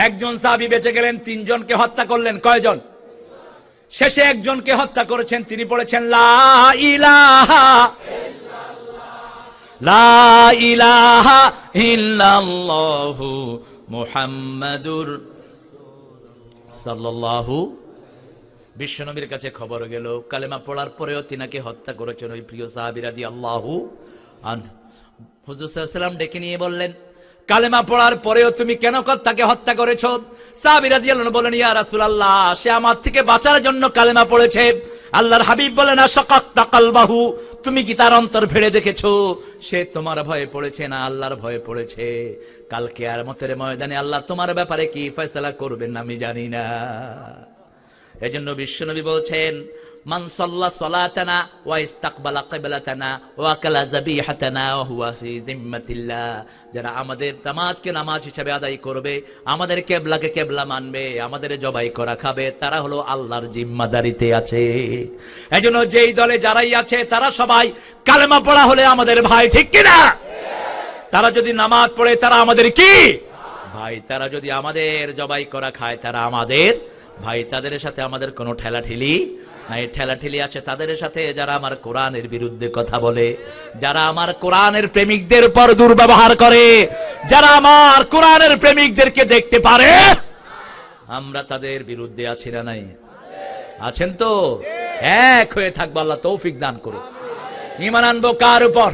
একজন সাহাবী বেঁচে গেলেন, ৩ জনকে হত্যা করলেন। কয়জন? শেষে একজনকে হত্যা করেছেন, তিনি পড়েছেন লা ইলাহা লা ইলাহা ইল্লাল্লাহু মুহাম্মাদুর সাল্লাল্লাহু। বিশ্বনবীর কাছে খবর গেল, কালেমা পড়ার পরেও তিনাকে হত্যা করেছেন ওই প্রিয় সাহাবী রাদিয়াল্লাহু আনহু। হুজুর সাল্লাল্লাহু আলাইহি ওয়াসাল্লাম ডেকে নিয়ে বললেন, কালেমা পড়ার পরেও তুমি কেন তাকে হত্যা করেছো? সাহাবী রাদিয়াল্লাহু আনহু বলেন, ইয়া রাসূলুল্লাহ, সে আমার থেকে বাঁচার জন্য কালেমা পড়েছে। আল্লাহর হাবিব বলেন, আশাকাক্তা কলবাহু, তুমি কি তার অন্তর ভেড়ে দেখেছো? সে তোমার ভয়ে পড়েছে না আল্লাহর ভয়ে পড়েছে? কাল কিয়ামতের ময়দানে আল্লাহ তোমার ব্যাপারে কি ফয়সালা করবেন আমি জানি না। এজন্য বিশ্বনবী বলছেন, মান সাল্লা সালাতানা ওয়া ইস্তাকবালা কিবলাতানা ওয়া আকালা যাবিহাতানা ওয়া হুয়া ফি জিম্মাতিল্লাহ, যারা আমাদের নামাজকে নামাজ হিসেবে আদায় করবে, আমাদের কিবলাকে কিবলা মানবে, আমাদের জবাই করা খাবে, তারা হলো আল্লাহর জিম্মাদারিতে আছে। এজন্য যেই দলে যারাই আছে তারা সবাই কালেমা পড়া হলে আমাদের ভাই, ঠিক কি না? তারা যদি নামাজ পড়ে তারা আমাদের কি ভাই? তারা যদি আমাদের জবাই করা খায় তারা আমাদের ভাই। তাদের সাথে আমাদের কোনো ঠেলাঠেলি নাই। ঠেলাঠেলি আছে তাদের সাথে যারা আমার কোরআনের বিরুদ্ধে কথা বলে, যারা আমার কোরআনের প্রেমিকদের উপর দুর্ব্যবহার করে, যারা আমার কোরআনের প্রেমিকদেরকে দেখতে পারে। আমরা তাদের বিরুদ্ধে আছি না নাই? আছেন তো? এক হয়ে থাকবো। আল্লাহ তৌফিক দান করুন। ঈমান আনবো কার উপর?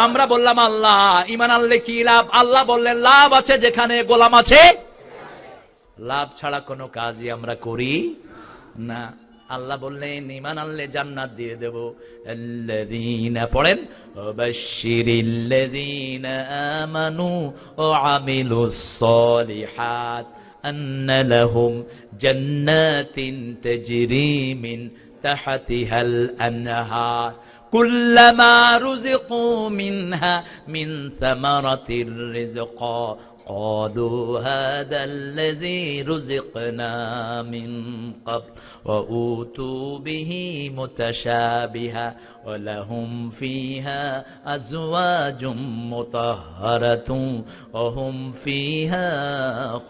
আমরা বললাম আল্লাহ। ঈমান আনলে কি লাভ? আল্লাহ বললেন লাভ আছে যেখানে গোলাম আছে। লাভ ছাড়া কোনো কাজই আমরা করি না। আল্লাহ বললেন ঈমান আনলে জান্নাত দিয়ে দেব। আল্লাযীনা, পড়েন, ওয়াবাশশিরিল্লাযীনা আমানু ওয়া আমিলুস সালিহাত আন্না লাহুম জান্নাতিন তাজরি মিন তাহতিহাল আনহার কুল্লামা রুযিকু মিনহা মিন সামারাতির রিজকা قالوا هذا الذي رزقنا من قبل وأوتوا به متشابها ولهم فيها أزواج مطهرة وهم فيها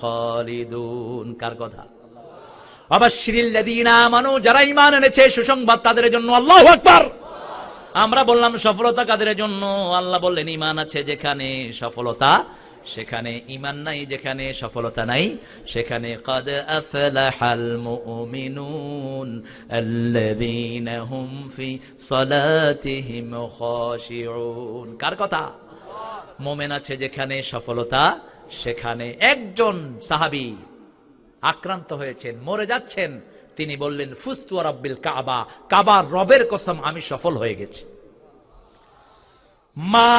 خالدون। কার কথা? আবাশশিরিল্লাযীনা আমানু, যারা ঈমান এনেছে সুসংবাদ তাদের জন্য। আল্লাহু আকবার। আমরা বললাম সফলতা কাদের জন্য? আল্লাহ বললেন ঈমান আছে যেখানে সফলতা সেখানে, ঈমান নাই যেখানে সফলতা নাই সেখানে। ক্বাদ আফলাহাল মুমিনুন আল্লাযীনা হুম ফি সালাতিহিম খাশিউন। কার কথা? মুমিন আছে যেখানে সফলতা সেখানে। একজন সাহাবী আক্রান্ত হয়েছেন, মরে যাচ্ছেন, তিনি বললেন, ফুস্তু ওয়া রাব্বিল কাবা, কাবার রবের কসম আমি সফল হয়ে গেছি। মা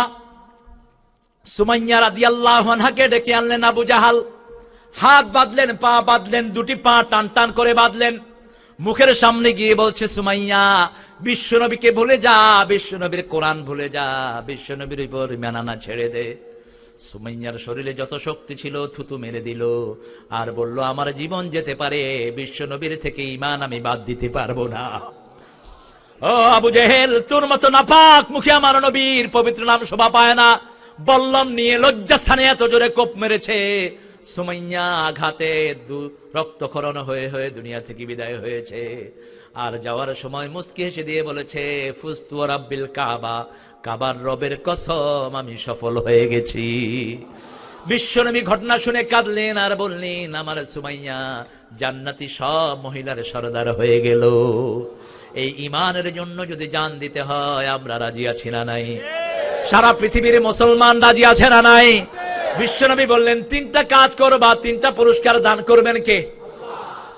সুমাইয়া রাদিয়াল্লাহু আনহাকে ডেকে আনলেন আবু জাহাল। হাত বাঁধলেন, পা বাঁধলেন, দুটি পা টান টান করে বাঁধলেন। মুখের সামনে গিয়ে বলছে, সুমাইয়া বিশ্বনবীকে ভুলে যা, বিশ্বনবীর কোরআন ভুলে যা, বিশ্বনবীর উপর ঈমান আনা ছেড়ে দে। সুমাইয়ার শরীরে যত শক্তি ছিল থুতু মেরে দিল আর বলল, আমার জীবন যেতে পারে, বিশ্ব নবীর থেকে ঈমান আমি বাদ দিতে পারবো না। ও আবু জেহেল, তোর মতো নাপাক মুখে আমার নবীর পবিত্র নাম শোভা পায় না। বল্লম নিয়ে লজ্জাস্থানে এত জোরে কোপ মেরেছে, সুমাইয়া আঘাতে রক্তক্ষরণ হয়ে হয়ে দুনিয়া থেকে বিদায় হয়েছে। আর যাওয়ার সময় মুস্কি হেসে দিয়ে বলেছে, ফুস্তু রাব্বিল কাবা, কাবার রবের কসম আমি সফল হয়ে গেছি। বিশ্বনবী ঘটনা শুনে কাঁদলেন আর বললেন, আমার সুমাইয়া জান্নাতি সব মহিলার সরদার হয়ে গেল। এই ঈমানের জন্য যদি জান দিতে হয়, আমরা রাজি আছি না নাই? সারা পৃথিবীর মুসলমান রাজি আছে না নাই? বিশ্বনবী বললেন, তিনটা কাজ করবা, তিনটা পুরস্কার দান করবেন কে?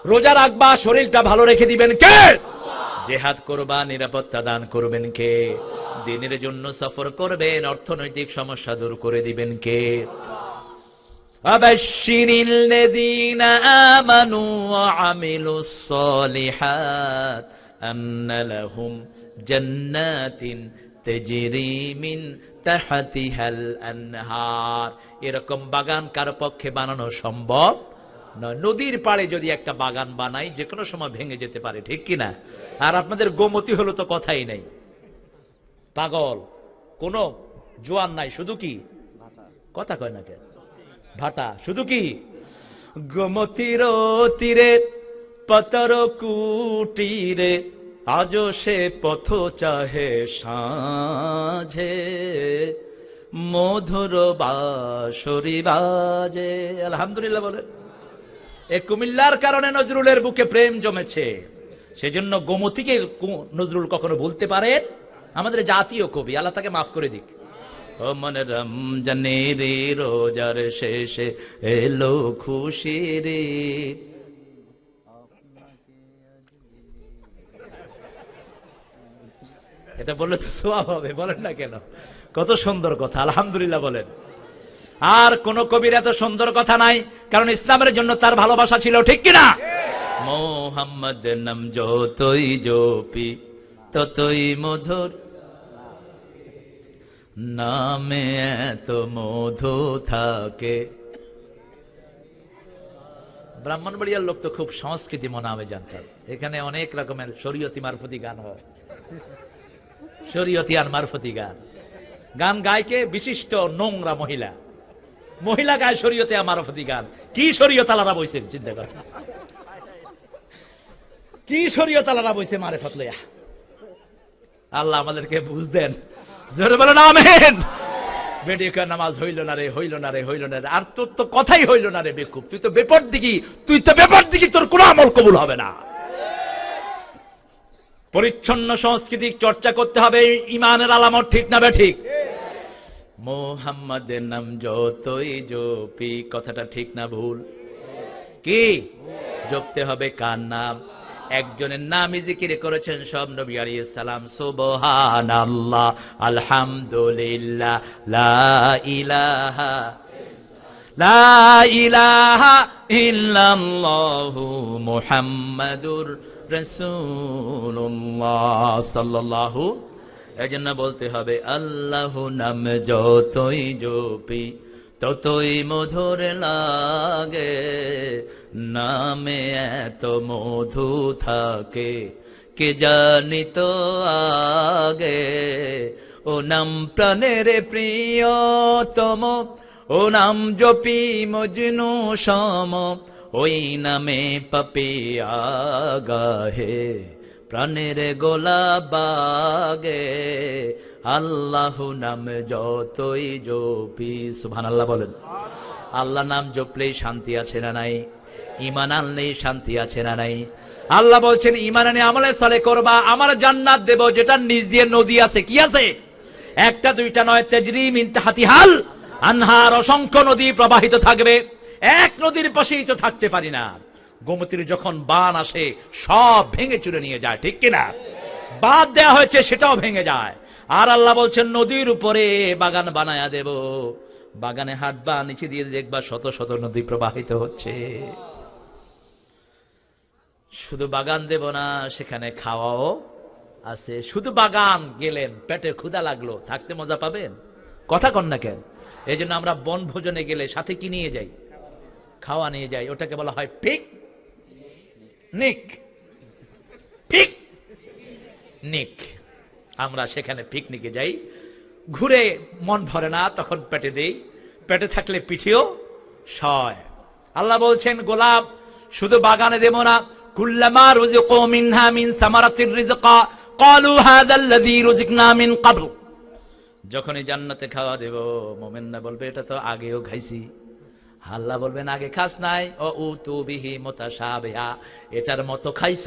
রোজা রাখবা, শরীরটা ভালো রেখে দিবেন কে? জিহাদ করবা, নিরাপত্তা দান করবেন কে? দিনের জন্য সফর করবেন, অর্থনৈতিক সমস্যা দূর করে দিবেন কে? আবাশশিরিল লাযীনা আমানু ওয়া আমিলুস সালিহাত আন্না লাহুম জান্নাতিন তাজরি মিন তাহতিহাল আনহার। এরকম বাগান কার পক্ষে বানানো সম্ভব নয়। নদীর পাড়ে যদি একটা বাগান বানাই, যে কোনো সময় ভেঙে যেতে পারে, ঠিক কিনা? আর আপনাদের গোমতী হলো তো কথাই নাই, পাগল, কোনো জোয়ান নাই, শুধু কি কথা কয় না কেন, ভাটা, শুধু কি গোমতীর তীরে পতর কুটিরে, আজও সে পথ চাহে সাঁঝে, মধুর বাঁশরি বাজে। আলহামদুলিল্লাহ বলেন। এ কুমিল্লার কারণে নজরুলের বুকে প্রেম জমেছে, সেজন্য গোমতীকে নজরুল কখনো বলতে পারেন। আমাদের জাতীয় কবি, আল্লাহ তাকে মাফ করে দিক। ও মনে রমজানের রোজার শেষে এলো খুশির, এটা বললে তো সোয়াব হবে, বলেন না কেন? কত সুন্দর কথা, আলহামদুলিল্লাহ বলেন। আর কোন কবির এত সুন্দর কথা নাই, কারণ ইসলামের জন্য তার ভালোবাসা ছিল, ঠিক কিনা? মোহাম্মদ নাম যতই জপি ততই মধুর, নামে এত মধু থাকে। ব্রাহ্মণবাড়িয়ার লোক তো খুব সংস্কৃতি মনামে জানতাম, এখানে অনেক রকমের শরীয়তি মারফতি গান হয়, শরীয়তি আর মারফতি গান। গান গায়কে বিশিষ্ট নোংরা মহিলা, মহিলা গায় শরীয়তে আর মারফতি গান। কি শরীয়ত আলাদা বইছে, চিন্তা কর, কি শরীয়ত আলাদা বইছে মারেফত লইয়া। আল্লাহ আমাদেরকে বুঝ দেন, জোরে বলেন আমিন। বেডিকা নামাজ হইল না রে, হইল না রে, হইল না রে, আর তোর তো কথাই হইল না রে বেকুব, তুই তো বেপর দিকি, তুই তো বেপর দিকি, তোর কোন আমল কবুল হবে না। পরিচ্ছন্ন সাংস্কৃতিক চর্চা করতে হবে, ঈমানের আলামত, ঠিক না ঠিক? মুহাম্মাদের নাম যতই জপি, কথাটা ঠিক না ভুল? কি জপতে হবে? কার নাম? একজনের নামই জিকির করেছেন সব নবী আলাইহিস সালাম, সুবহানাল্লাহ, আলহামদুলিল্লাহ, লা ইলাহা ইল্লাল্লাহু মুহাম্মাদুর রাসূলুল্লাহ সাল্লাল্লাহু। এজন্য বলতে হবে, আল্লাহ নাম যতই জপি ততই মধুর লাগে, নামে এত মধু থাকে কে জানিত আগে। ও নাম প্রাণের প্রিয়তম, ও নাম জপি মজনু সম, ওই নামে পাপিয়া গাহে প্রাণের গোলা বাগে। আল্লাহ নাম যতই জপি, সুবহানাল্লাহ বলেন। আল্লাহ নাম জপলেই শান্তি আছে না নাই? ঈমান আনলেই শান্তি আছে না নাই? আল্লাহ বলছেন, ঈমান আনে আমলে সালে করবা, আমার জান্নাত দেব, যেটা নিচ দিয়ে নদী আছে। কি আছে? একটা দুইটা নয়, তাজরি মিন তাহতিহাল আনহার, অসংখ্য নদী প্রবাহিত থাকবে। এক নদীর পাশেই তো থাকতে পারি না। গোমতীর যখন বান আসে সব ভেঙে চুরে নিয়ে যায়, ঠিক কিনা? বাদ দেয়া হয়েছে সেটাও ভেঙে যায়। আর আল্লাহ বলছেন, নদীর উপরে বাগান বানায়া দেব, বাগানে হাঁটবা, নিচে দিয়ে দেখবা শত শত নদী প্রবাহিত হচ্ছে। শুধু বাগান দেব না, সেখানে খাওয়াও আছে। শুধু বাগান গেলেন, পেটে ক্ষুধা লাগলো, থাকতে মজা পাবেন? কথা কন না কেন? এই জন্য আমরা বনভোজনে গেলে সাথে কি নিয়ে যাই? খাওয়া নিয়ে যাই। ওটাকে বলা হয় পিকনিক। পিকনিক। আমরা সেখানে পিকনিকে যাই, ঘুরে মন ভরে না, তখন পেটে দেই, পেটে থাকলে পিঠেও সয়। আল্লাহ বলছেন গোলাপ শুধু বাগানে দেব না, কুল্লামা রুজিকু মিনহা মিন সামারাতির রিজকা ক্বালু হাযাল্লাযী রুজিকনা মিন ক্বাবল। যখনই জান্নাতে খাওয়া দেব, মুমিনরা বলবে এটা তো আগেও খাইছি। আল্লাহ বলবেন আগে খাস নাই, ও উতু বিহি মুতাশাবিহা, এটার মতো খাইছ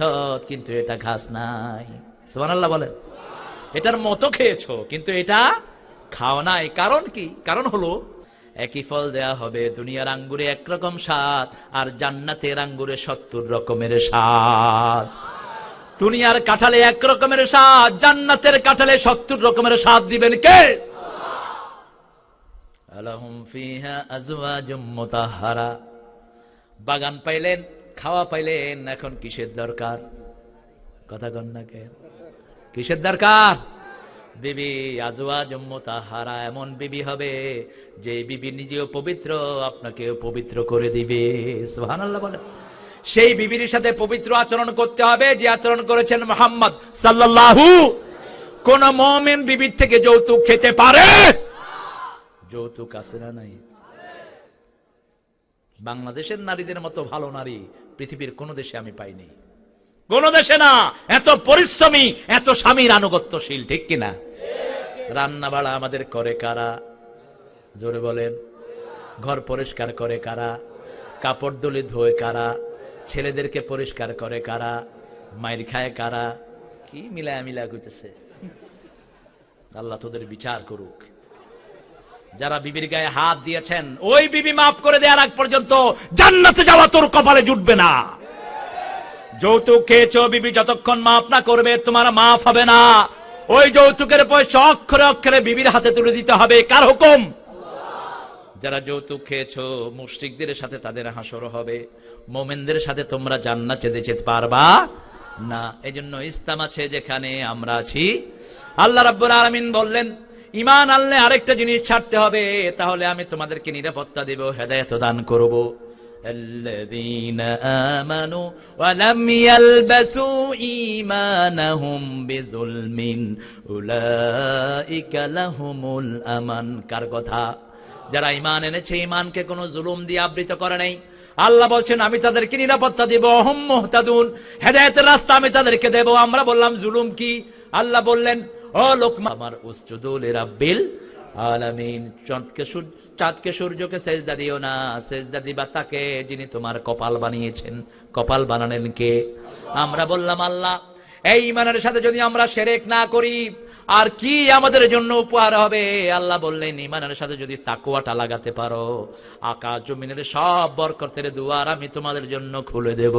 কিন্তু এটা খাস নাই। সুবহানাল্লাহ বলেন। এটার মতো খেয়েছো কিন্তু এটা খাও নাই। কারণ কি? কারণ হলো একই ফল দেয়া হবে, দুনিয়ার আঙ্গুরে একরকম স্বাদ আর জান্নাতের আঙ্গুরে 70 রকমের স্বাদ। দুনিয়ার কাঁঠালে এক রকমের স্বাদ, জান্নাতের কাঁঠালে 70 রকমের স্বাদ দিবেন কে? আলাহুম ফিহা আজওয়াজুম মুতাহহারা। বাগান পাইলেন, খাওয়া পাইলেন, এখন কিসের দরকার? কথা কন না কেন? কিসের দরকার? বিবি আজওয়াজুম মুতাহহারা, এমন বিবি হবে যে বিবি নিজেও পবিত্র, আপনাকেও পবিত্র করে দিবে। সুবহানাল্লাহ বলেন। সেই বিবির সাথে পবিত্র আচরণ করতে হবে যে আচরণ করেছেন মুহাম্মদ সাল্লাল্লাহু। কোন মুমিন বিবির থেকে যৌতুক খেতে পারে? যৌতুক আছে না নাই? বাংলাদেশের নারীদের মতো ভালো নারী পৃথিবীর কোন দেশে আমি পাইনি। কোন দেশে না। এত পরিশ্রমী, এত স্বামীর আনুগত্যশীল, ঠিক কিনা? রান্না বাড়া আমাদের করে কারা? জোরে বলেন। ঘর পরিষ্কার করে কারা? কাপড় দলি ধোয় কারা? ছেলেদেরকে পরিষ্কার করে কারা? মায়ের খায় কারা? কি মিলায়া মিলা কইতেছে। আল্লাহ তোদের বিচার করুক। যারা বিবির গায়ে হাত দিয়েছেন, ওই বিবি মাফ করে দেওয়ার আগ পর্যন্ত জান্নাতে যাওয়া তোর কপালে জুটবে না। যৌতুক খেয়েছো, বিবি যতক্ষণ মাফ না করবে তোমার মাফ হবে না। ওই যৌতুকের পয়সা অক্ষরে অক্ষরে বিবির হাতে তুলে দিতে হবে। কার হুকুম? যারা যৌতুক খেয়েছো, মুশরিকদের সাথে তাদের হাসর হবে, মুমিনদের সাথে তোমরা জান্নাতে যেতে পারবা না। এজন্য ইসলাম আছে যেখানে আমরা আছি। আল্লাহ রাব্বুল আলামিন বললেন ঈমান আনলে আরেকটা জিনিস ছাড়তে হবে, তাহলে আমি তোমাদেরকে নিরাপত্তা দেব, হেদায়েত দান করব। আল্লাযীনা আমানু ওয়া লাম ইয়ালবাসু ঈমানাহুম বিযুলমিন উলাইকা লাহুমুল আমান। কার কথা? যারা ঈমান এনেছে, ঈমানকে কোনো জুলুম দিয়ে আবৃত করে নাই। আল্লাহ বলছেন আমি তাদেরকে নিরাপত্তা দেব, হুম মুহতাদুন, হেদায়েতের রাস্তা আমি তাদেরকে দেব। আমরা বললাম জুলুম কি? আল্লাহ বললেন ও লোকমান আমার উসজুদু লিরাব্বিল আলামিন, চাঁদকে সূর্যকে সেজদা দিও না, সেজদা দিবা তাকে যিনি তোমার কপাল বানিয়েছেন। কপাল বানালেন কে? আমরা বললাম আল্লাহ। এই ঈমানের সাথে যদি আমরা শিরক না করি আর কি আমাদের জন্য উপহার হবে? আল্লাহ বললেন ঈমানের সাথে যদি তাকওয়াটা লাগাতে পারো, আকাশ জমিনের সব বরকতের দুয়ার আমি তোমাদের জন্য খুলে দেব।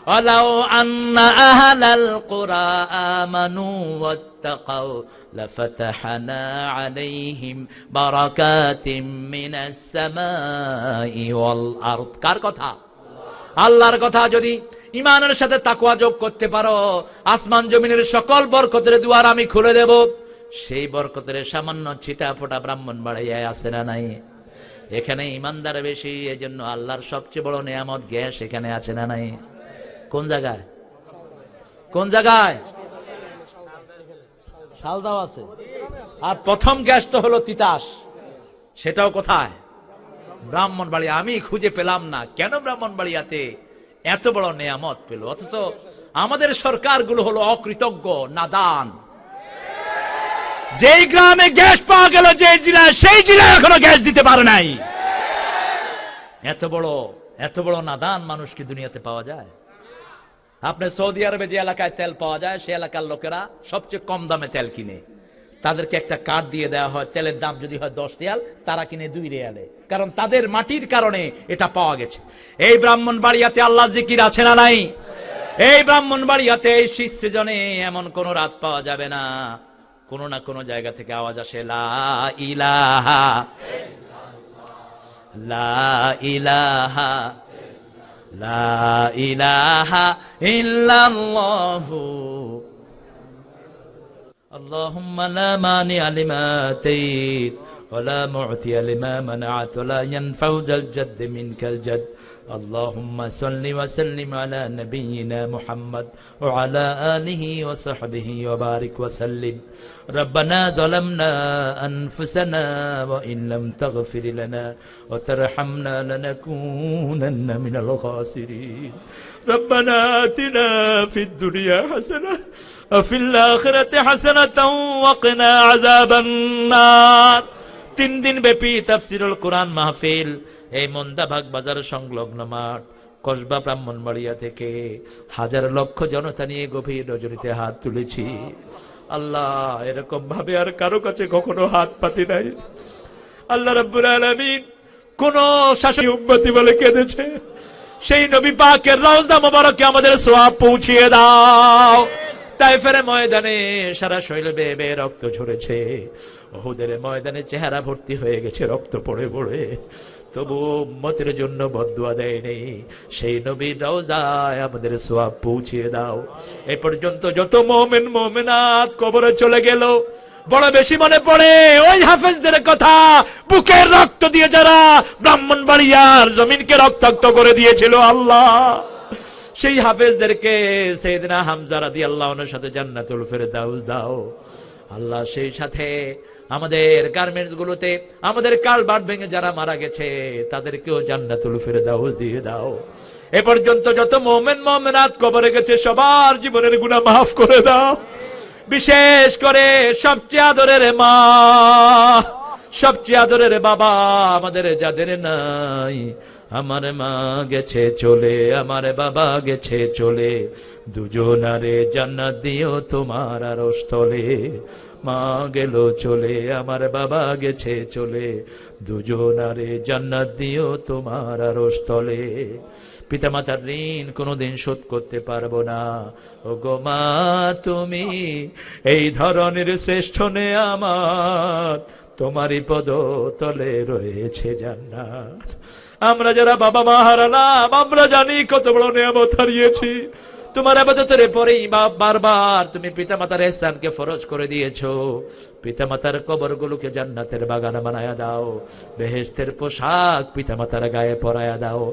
ওয়ালাউ আন্না আহলাল কুরা আমানু ওয়াত্তাকাউ লাফাতাহনা আলাইহিম বারাকাতিম মিনাস সামাই ওয়াল আরদ। কার কথা? আল্লাহর কথা। যদি ঈমানের সাথে তাকওয়া যোগ করতে পারো, আসমান জমিনের সকল বরকতের দুয়ার আমি খুলে দেব। সেই বরকতের সামান্য ছিটা ফোটা ব্রাহ্মণবাড়িয়ায় আছে না নাই? এখানে ঈমানদার বেশি, এজন্য আল্লাহর সবচেয়ে বড় নিয়ামত গ্যাস এখানে আছে না নাই? কোন জায়গায়? কোন জায়গায়? শালদাও আছে। আর প্রথম গ্যাস তো হলো তিতাস, সেটাও কোথায়? ব্রাহ্মণবাড়িয়া। আমি খুঁজে পেলাম না কেন ব্রাহ্মণবাড়িয়াতে এত বড় নিয়ামত পেল, অথচ আমাদের সরকারগুলো হলো অকৃতজ্ঞ, নাদান। যেই গ্রামে গ্যাস পাওয়া গেল যে জেলায়, সেই জেলায় এখনো গ্যাস দিতে পারে নাই। এত বড় নাদান মানুষ কি দুনিয়াতে পাওয়া যায়? আপনি সৌদি আরবে যে এলাকায় তেল পাওয়া যায়, সে এলাকার লোকেরা সবচেয়ে কম দামে তেল কিনে। তাদেরকে একটা কার্ড দিয়ে দেওয়া হয়, তেলের দাম যদি হয় 10 রিয়াল, তারা কিনে 2 রিয়ালে, কারণ তাদের মাটির কারণে এটা পাওয়া গেছে। এই ব্রাহ্মণবাড়িয়াতে আল্লাহ জিকির আছে না নাই? এই ব্রাহ্মণবাড়িয়াতে এই শীত সিজনে এমন কোন রাত পাওয়া যাবে না কোনো না কোনো জায়গা থেকে আওয়াজ আসে লা ইলাহা লা ইলাহা লা ইলাহা ইল্লাল্লাহু। اللهم لا مانع لما آتيت ولا معطي لما منعت ولا ينفع ذا الجد منك الجد اللهم صل وسلم على نبينا محمد وعلى آله وصحبه وبارك وسلم ربنا ظلمنا أنفسنا وإن لم تغفر لنا وترحمنا لنكونن من الخاسرين ربنا آتنا في الدنيا حسنة وفي الآخرة حسنة وقنا عذاب النار 3 দিন ব্যাপী তাফসীরুল কোরআন মাহফিল এই মন্দাভাগ বাজার সংলগ্ন মাঠ কসবা ব্রাহ্মণবাড়িয়া থেকে হাজার লক্ষ জনতা নিয়ে গভীর রজনীতে হাত তুলেছি। আল্লাহ, এরকম ভাবে আর কারো কাছে কখনো হাত পাতি নাই। আল্লাহ রাব্বুল আলামিন কোন শাসক উম্মতি বলে কেঁদেছে, সেই নবী পাকের রওজা মোবারকে আমাদের সওয়াব পৌঁছিয়ে দাও। তায়েফের ময়দানে সারা শরীরে বেয়ে বেয়ে রক্ত ঝরেছে, উহুদের ময়দানে চেহারা ভর্তি হয়ে গেছে রক্ত পড়ে পড়ে, তবু উম্মতের জন্য বদদুয়া দেয়নি। সেই নবীর রওজায় আমাদের সওয়াব পৌঁছিয়ে দাও। এই পর্যন্ত যত মুমিন মুমিনাত কবরে চলে গেল, বড় বেশি মনে পড়ে ওই হাফেজদের কথা, বুকের রক্ত দিয়ে যারা ব্রাহ্মণবাড়িয়ার জমিনকে রক্তাক্ত করে দিয়েছিল। আল্লাহ, সেই হাফেজদেরকে সাইয়েদনা হামজা রাদিয়াল্লাহু আনহুর সাথে জান্নাতুল ফেরদাউস দাও। আল্লাহ, সেই সাথে আমাদের গার্মেন্টস গুলোতে আমাদের কালভার্ট ভেঙে যারা মারা গেছে তাদেরকেও জান্নাতুল ফেরদাউস দিয়ে দাও। এ পর্যন্ত যত মুমিন মুমিনাত কবরে গেছে সবার জীবনের গুনাহ মাফ করে দাও। বিশেষ করে সবচেয়ে আদরের মা, সবচেয়ে আদরের বাবা আমাদের যাদের নাই, আমার মা গেছে চলে, আমার বাবা গেছে চলে, দুজনারে জান্নাত দিও তোমার আরশতলে। মা গেল চলে, আমার বাবা গেছে চলে, দুজনারে জান্নাত দিও তোমার আরশতলে। পিতামাতার ঋণ কোনোদিন শোধ করতে পারবো না। ও গো মা, তুমি এই ধরনের শ্রেষ্ঠ নেয়ামত, তোমারই পদ তলে রয়েছে জান্নাত। আমরা যারা বাবা মা হারালাম, আমরা জানি কত বড় নিয়ামত হারিয়েছি। তোমার ইবাদতের পরেই বারবার তুমি পিতামাতার ইহসানকে ফরজ করে দিয়েছো। পিতামাতার কবরগুলোকে জান্নাতের বাগান বানায়া দাও, বেহেশতের পোশাক পিতামাতার গায়ে পরায়া দাও।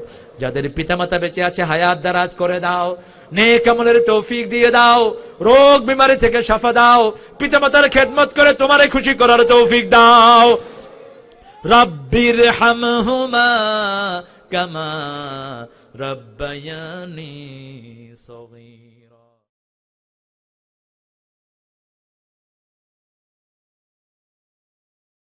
যাদের পিতামাতা বেঁচে আছে হায়াত দারাজ করে দাও, নেক আমলের তৌফিক দিয়ে দাও, রোগ বিমারি থেকে শাফা দাও। পিতামাতার খেদমত করে তোমারে খুশি করার তৌফিক দাও। রব্বির হামহুমা কামা রব্বায়ানি সগীরা।